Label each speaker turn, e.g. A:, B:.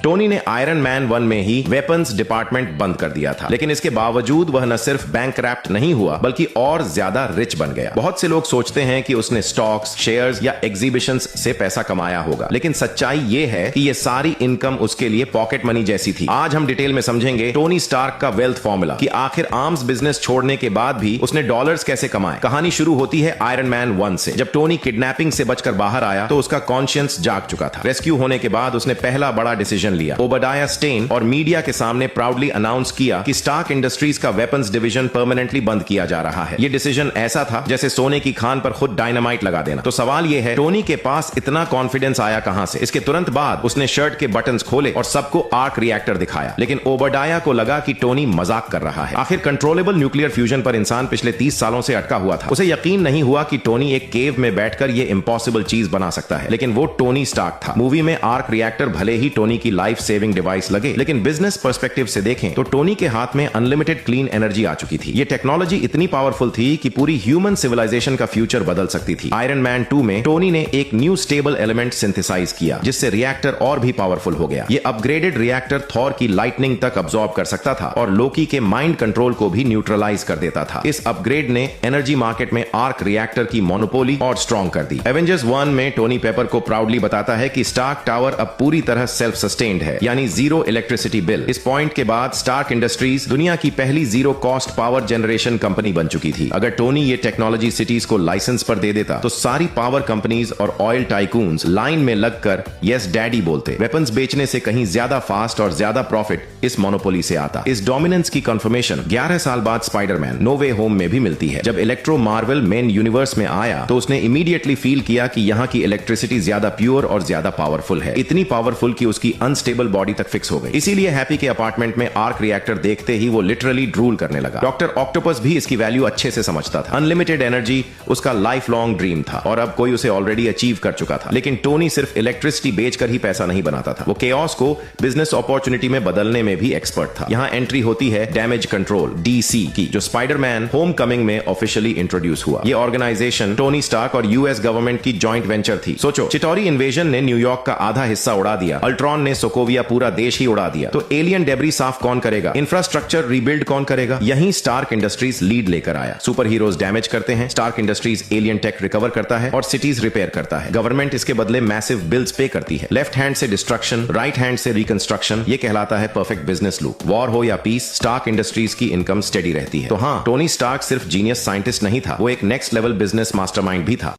A: Tony ने iron man 1 में ही weapons department बंद कर दिया था, लेकिन इसके बावजूद वह न सिर्फ बैंकक्रप्ट नहीं हुआ बल्कि और ज्यादा रिच बन गया। बहुत से लोग सोचते हैं कि उसने स्टॉक्स, शेयर्स या एग्जीबिशंस से पैसा कमाया होगा, लेकिन सच्चाई ये है कि ये सारी इनकम उसके लिए पॉकेट मनी जैसी थी। आज हम डिटेल में समझेंगे टोनी स्टार्क का वेल्थ फॉर्मूला, कि आखिर आर्म्स बिजनेस छोड़ने के बाद भी उसने डॉलर्स कैसे कमाए। कहानी शुरू होती है आयरन मैन 1 से। जब टोनी किडनैपिंग से बचकर बाहर आया तो उसका कॉन्शियंस जाग चुका था। रेस्क्यू होने के बाद उसने पहला बड़ा डिसीजन लिया। ओबाडिया स्टेन और मीडिया के सामने प्राउडली अनाउंस किया कि स्टार्क इंडस्ट्रीज का वेपन्स डिवीजन परमानेंटली बंद किया जा रहा है। यह डिसीजन ऐसा था जैसे सोने की खान पर खुद डायनामाइट लगा देना। तो सवाल यह है, टोनी के पास इतना कॉन्फिडेंस आया कहां से? इसके तुरंत बाद उसने शर्ट के बटन्स खोले और सबको आर्क रिएक्टर दिखाया, लेकिन ओबाडिया को लगा कि टोनी मजाक कर रहा है। आखिर कंट्रोलेबल न्यूक्लियर फ्यूजन पर इंसान पिछले 30 सालों से अटका हुआ था। उसे यकीन नहीं हुआ कि टोनी एक केव में बैठकर यह इम्पॉसिबल चीज बना सकता है, लेकिन वो टोनी स्टार्क था। मूवी में आर्क रिएक्टर भले ही टोनी की लाइफ सेविंग डिवाइस लगे, लेकिन बिजनेस पर्सपेक्टिव से देखें तो टोनी के हाथ में अनलिमिटेड क्लीन एनर्जी आ चुकी थी। ये टेक्नोलॉजी इतनी पावरफुल थी कि पूरी ह्यूमन सिविलाइजेशन का फ्यूचर बदल सकती थी। आयरन मैन 2 में टोनी ने एक न्यू स्टेबल एलिमेंट सिंथेसाइज किया, जिससे रिएक्टर और भी पावरफुल हो गया। ये अपग्रेडेड रिएक्टर थॉर की लाइटनिंग तक अब्सॉर्ब कर सकता था और लोकी के माइंड कंट्रोल को भी न्यूट्रलाइज कर देता था। इस अपग्रेड ने एनर्जी मार्केट में आर्क रिएक्टर की मोनोपोली और स्ट्रॉन्ग कर दी। एवेंजर्स 1 में टोनी पेपर को प्राउडली बताता है कि स्टार्क टावर अब पूरी तरह सेल्फ सस्टेन्ड है, यानी जीरो इलेक्ट्रिसिटी बिल। इस पॉइंट के बाद स्टार्क इंडस्ट्रीज दुनिया की पहली zero cost power generation company बन चुकी थी। अगर टोनी ये टेक्नोलॉजी सिटीज को लाइसेंस पर दे देता तो सारी पावर कंपनीज और ऑयल टाइकून्स लाइन में लगकर यस डैडी बोलते। वेपन्स बेचने से कहीं ज्यादा फास्ट और ज्यादा प्रॉफिट इस मोनोपोली से आता। इस डोमिनेंस की कंफर्मेशन 11 साल बाद स्पाइडरमैन नो वे होम में भी मिलती है। जब इलेक्ट्रो मार्वल मेन यूनिवर्स में आया तो उसने इमीडिएटली फील किया कि यहाँ की इलेक्ट्रिसिटी ज्यादा प्योर और ज्यादा पावरफुल है, इतनी पावरफुल कि उसकी अनस्टेबल बॉडी तक फिक्स हो गई। इसीलिए हैप्पी के अपार्टमेंट में आर्क रिएक्टर देखते ही वो लिटरली ड्रूल करने लगा। डॉक्टर ऑक्टोपस भी इसकी वैल्यू अच्छे से समझता था। अनलिमिटेड एनर्जी उसका लाइफ लॉन्ग ड्रीम था और अब कोई उसे ऑलरेडी अचीव कर चुका था। लेकिन टोनी सिर्फ इलेक्ट्रिसिटी बेचकर ही पैसा नहीं बनाता था, वो केओस को बिजनेस अपॉर्चुनिटी में बदलने में भी एक्सपर्ट था। यहाँ एंट्री होती है डैमेज कंट्रोल DC की, जो स्पाइडरमैन होमकमिंग में ऑफिशियली इंट्रोड्यूस हुआ। ये ऑर्गेनाइजेशन टोनी स्टार्क और यूएस गवर्नमेंट की जॉइंट वेंचर थी। सोचो, चिटोरी इन्वेजन ने न्यूयॉर्क का आधा हिस्सा उड़ा दिया, अल्ट्रॉन ने सोकोविया पूरा देश ही उड़ा दिया, तो एलियन डेब्री साफ कौन करेगा? इंफ्रास्ट्रक्चर रीबिल्ड कौन करेगा? यहीं स्टार्क इंडस्ट्रीज लीड लेकर आया। सुपर हीरोज डैमेज करते हैं, Stark Industries alien tech recover करता है और सिटीज रिपेयर करता है। गवर्नमेंट इसके बदले मैसिव बिल्स पे करती है। लेफ्ट हैंड से डिस्ट्रक्शन, राइट हैंड से रिकंस्ट्रक्शन, ये कहलाता है परफेक्ट बिजनेस लूप। वॉर हो या पीस, स्टार्क इंडस्ट्रीज की इनकम स्टेडी रहती है। तो हाँ, टोनी स्टार्क सिर्फ जीनियस साइंटिस्ट नहीं था, वो एक नेक्स्ट लेवल बिजनेस मास्टरमाइंड भी था।